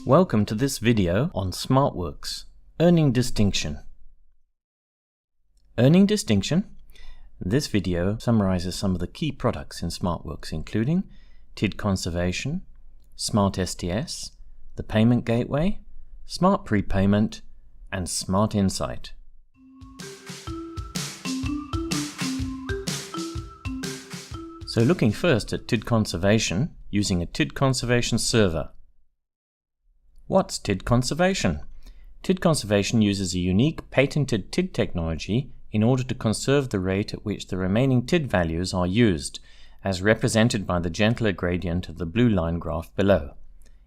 Welcome to this video on SmartWorks, Earning Distinction. Earning Distinction? This video summarizes some of the key products in SmartWorks, including TID Conservation, Smart STS, the Payment Gateway, Smart Prepayment, and Smart Insight. So looking first at TID Conservation using a TID Conservation Server. What's TID Conservation? TID Conservation uses a unique patented TID technology in order to conserve the rate at which the remaining TID values are used, as represented by the gentler gradient of the blue line graph below.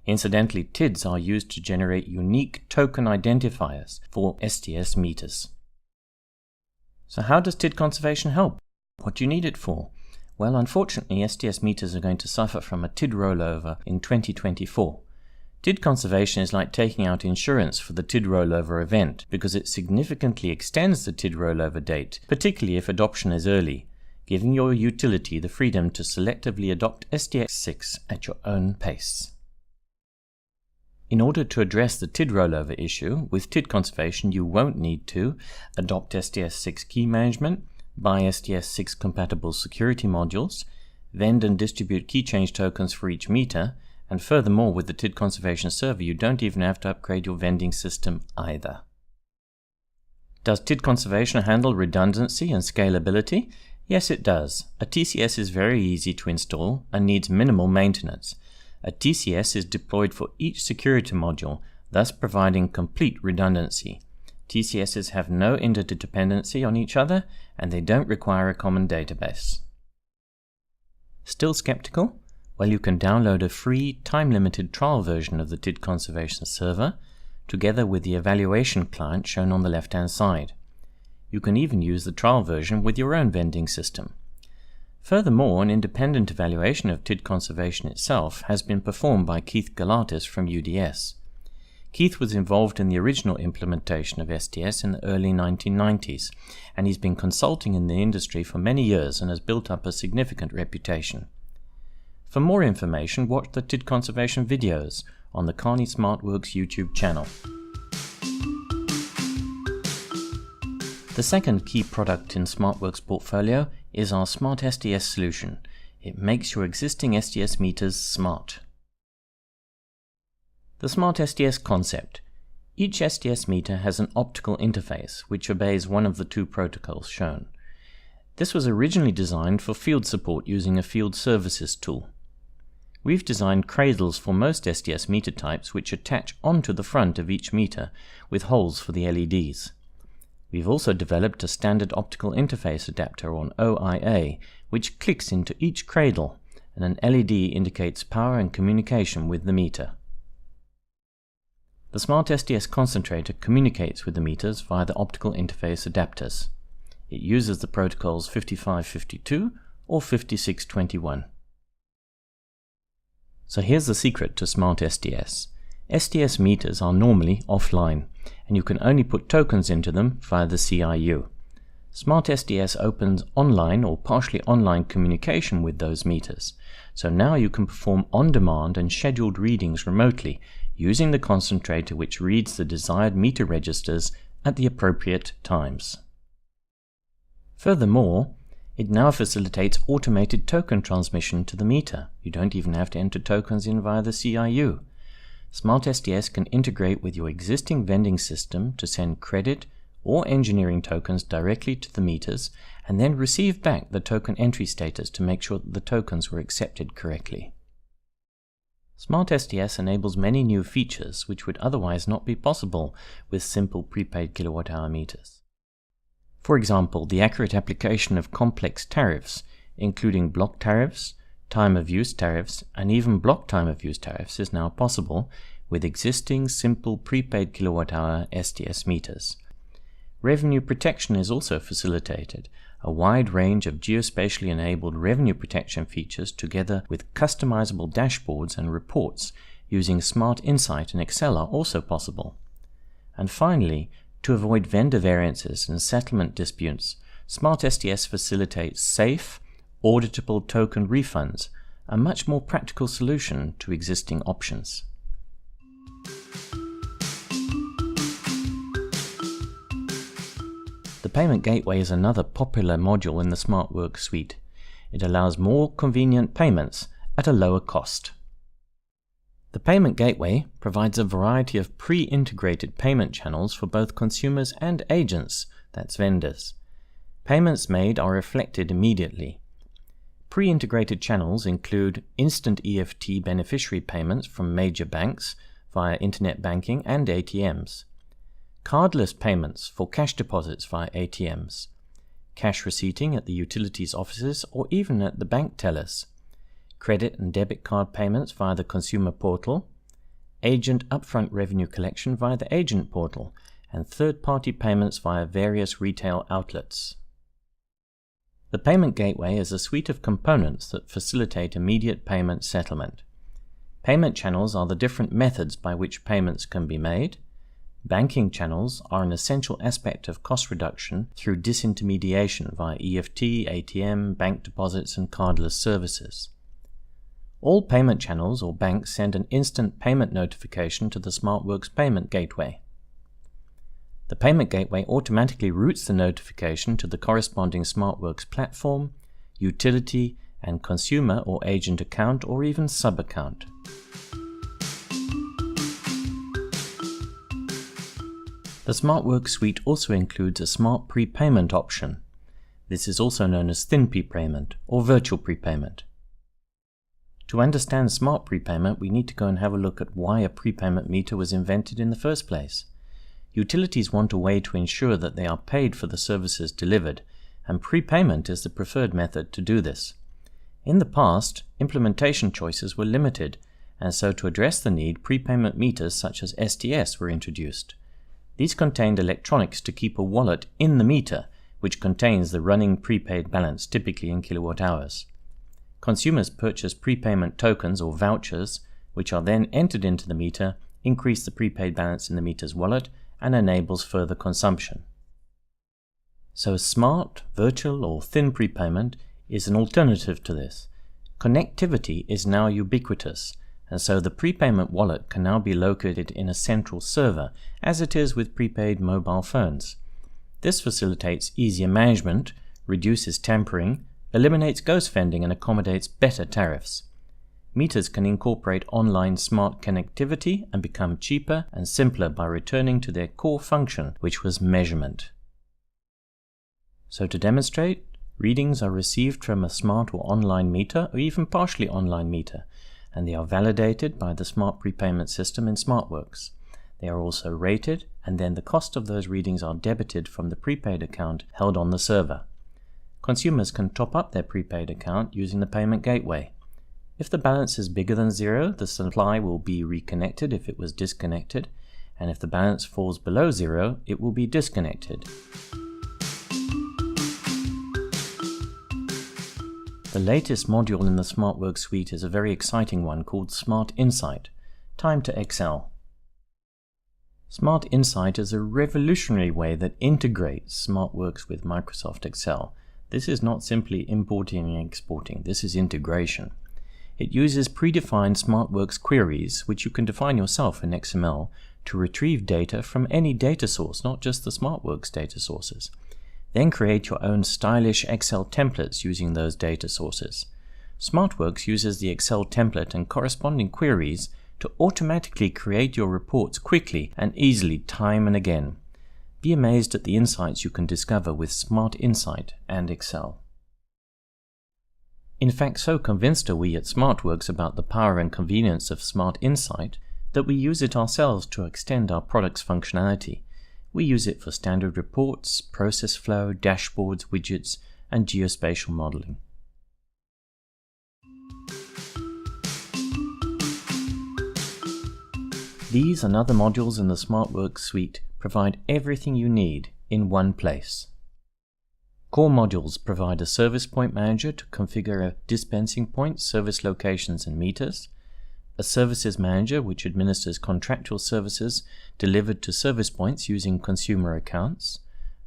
Incidentally, TIDs are used to generate unique token identifiers for STS meters. So how does TID Conservation help? What do you need it for? Well, unfortunately, STS meters are going to suffer from a TID rollover in 2024. TID Conservation is like taking out insurance for the TID rollover event because it significantly extends the TID rollover date, particularly if adoption is early, giving your utility the freedom to selectively adopt STS 6 at your own pace. In order to address the TID rollover issue, with TID Conservation you won't need to adopt STS 6 key management, buy STS 6 compatible security modules, vend and distribute key change tokens for each meter, and furthermore, with the TID Conservation Server, you don't even have to upgrade your vending system either. Does TID Conservation handle redundancy and scalability? Yes, it does. A TCS is very easy to install and needs minimal maintenance. A TCS is deployed for each security module, thus providing complete redundancy. TCSs have no interdependency on each other, and they don't require a common database. Still skeptical? Well, you can download a free, time-limited trial version of the TID Conservation Server, together with the evaluation client shown on the left-hand side. You can even use the trial version with your own vending system. Furthermore, an independent evaluation of TID Conservation itself has been performed by Keith Galatis from UDS. Keith was involved in the original implementation of STS in the early 1990s, and he's been consulting in the industry for many years and has built up a significant reputation. For more information, watch the TID Conservation videos on the Carney SmartWorks YouTube channel. The second key product in SmartWorks portfolio is our Smart STS solution. It makes your existing STS meters smart. The Smart STS concept. Each STS meter has an optical interface which obeys one of the two protocols shown. This was originally designed for field support using a field services tool. We've designed cradles for most STS meter types which attach onto the front of each meter with holes for the LEDs. We've also developed a standard optical interface adapter on OIA which clicks into each cradle, and an LED indicates power and communication with the meter. The Smart STS Concentrator communicates with the meters via the optical interface adapters. It uses the protocols 5552 or 5621. So here's the secret to Smart STS. STS meters are normally offline, and you can only put tokens into them via the CIU. Smart STS opens online or partially online communication with those meters, so now you can perform on-demand and scheduled readings remotely using the concentrator which reads the desired meter registers at the appropriate times. Furthermore, it now facilitates automated token transmission to the meter. You don't even have to enter tokens in via the CIU. Smart STS can integrate with your existing vending system to send credit or engineering tokens directly to the meters and then receive back the token entry status to make sure that the tokens were accepted correctly. Smart STS enables many new features which would otherwise not be possible with simple prepaid kilowatt-hour meters. For example, the accurate application of complex tariffs, including block tariffs, time of use tariffs, and even block time of use tariffs is now possible with existing simple prepaid kilowatt-hour STS meters. Revenue protection is also facilitated. A wide range of geospatially enabled revenue protection features together with customizable dashboards and reports using Smart Insight and Excel are also possible. And finally, to avoid vendor variances and settlement disputes, Smart STS facilitates safe, auditable token refunds, a much more practical solution to existing options. Payment Gateway is another popular module in the SmartWorks suite. It allows more convenient payments at a lower cost. The Payment Gateway provides a variety of pre-integrated payment channels for both consumers and agents, that's vendors. Payments made are reflected immediately. Pre-integrated channels include instant EFT beneficiary payments from major banks via internet banking and ATMs, cardless payments for cash deposits via ATMs, cash receipting at the utilities offices or even at the bank tellers, credit and debit card payments via the consumer portal, agent upfront revenue collection via the agent portal, and third-party payments via various retail outlets. The Payment Gateway is a suite of components that facilitate immediate payment settlement. Payment channels are the different methods by which payments can be made. Banking channels are an essential aspect of cost reduction through disintermediation via EFT, ATM, bank deposits, and cardless services. All payment channels or banks send an instant payment notification to the SmartWorks Payment Gateway. The Payment Gateway automatically routes the notification to the corresponding SmartWorks platform, utility, and consumer or agent account or even sub-account. The SmartWorks suite also includes a Smart Prepayment option. This is also known as thin prepayment or virtual prepayment. To understand Smart Prepayment, we need to go and have a look at why a prepayment meter was invented in the first place. Utilities want a way to ensure that they are paid for the services delivered, and prepayment is the preferred method to do this. In the past, implementation choices were limited, and so to address the need, prepayment meters such as STS were introduced. These contained electronics to keep a wallet in the meter, which contains the running prepaid balance, typically in kilowatt hours. Consumers purchase prepayment tokens or vouchers, which are then entered into the meter, increase the prepaid balance in the meter's wallet, and enables further consumption. So smart, virtual, or thin prepayment is an alternative to this. Connectivity is now ubiquitous, and so the prepayment wallet can now be located in a central server, as it is with prepaid mobile phones. This facilitates easier management, reduces tampering, eliminates ghost vending, and accommodates better tariffs. Meters can incorporate online smart connectivity and become cheaper and simpler by returning to their core function, which was measurement. So to demonstrate, readings are received from a smart or online meter or even partially online meter, and they are validated by the Smart Prepayment system in SmartWorks. They are also rated, and then the cost of those readings are debited from the prepaid account held on the server. Consumers can top up their prepaid account using the Payment Gateway. If the balance is bigger than zero, the supply will be reconnected if it was disconnected, and if the balance falls below zero, it will be disconnected. The latest module in the SmartWorks suite is a very exciting one called Smart Insight, Time to Excel. Smart Insight is a revolutionary way that integrates SmartWorks with Microsoft Excel. This is not simply importing and exporting, this is integration. It uses predefined SmartWorks queries, which you can define yourself in XML, to retrieve data from any data source, not just the SmartWorks data sources. Then create your own stylish Excel templates using those data sources. SmartWorks uses the Excel template and corresponding queries to automatically create your reports quickly and easily time and again. Be amazed at the insights you can discover with Smart Insight and Excel. In fact, so convinced are we at SmartWorks about the power and convenience of Smart Insight that we use it ourselves to extend our product's functionality. We use it for standard reports, process flow, dashboards, widgets, and geospatial modeling. These and other modules in the SmartWorks suite provide everything you need in one place. Core modules provide a service point manager to configure dispensing points, service locations, and meters, a services manager which administers contractual services delivered to service points using consumer accounts,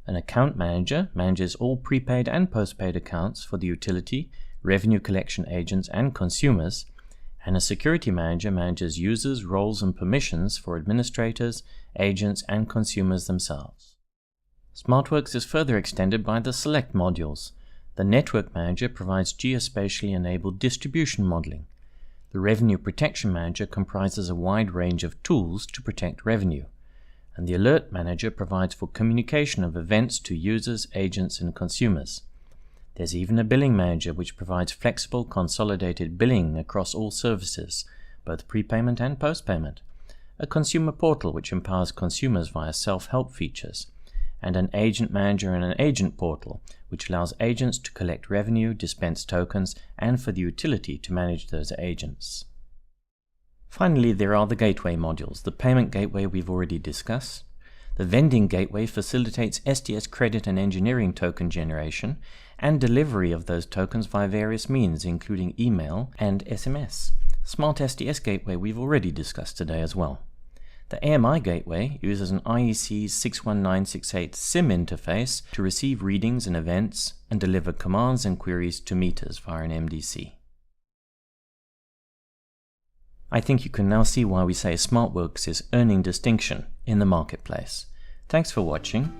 an account manager manages all prepaid and postpaid accounts for the utility, revenue collection agents, and consumers, and a security manager manages users, roles, and permissions for administrators, agents, and consumers themselves. SmartWorks is further extended by the Select modules. The Network Manager provides geospatially enabled distribution modeling. The Revenue Protection Manager comprises a wide range of tools to protect revenue. And the Alert Manager provides for communication of events to users, agents, and consumers. There's even a Billing Manager which provides flexible consolidated billing across all services, both prepayment and postpayment. A Consumer Portal which empowers consumers via self-help features. And an Agent Manager and an Agent Portal which allows agents to collect revenue, dispense tokens, and for the utility to manage those agents. Finally, there are the Gateway modules. The Payment Gateway we've already discussed. The Vending Gateway facilitates STS credit and engineering token generation and delivery of those tokens via various means, including email and SMS. Smart STS Gateway we've already discussed today as well. The AMI Gateway uses an IEC 61968 SIM interface to receive readings and events and deliver commands and queries to meters via an MDC. I think you can now see why we say SmartWorks is earning distinction in the marketplace. Thanks for watching.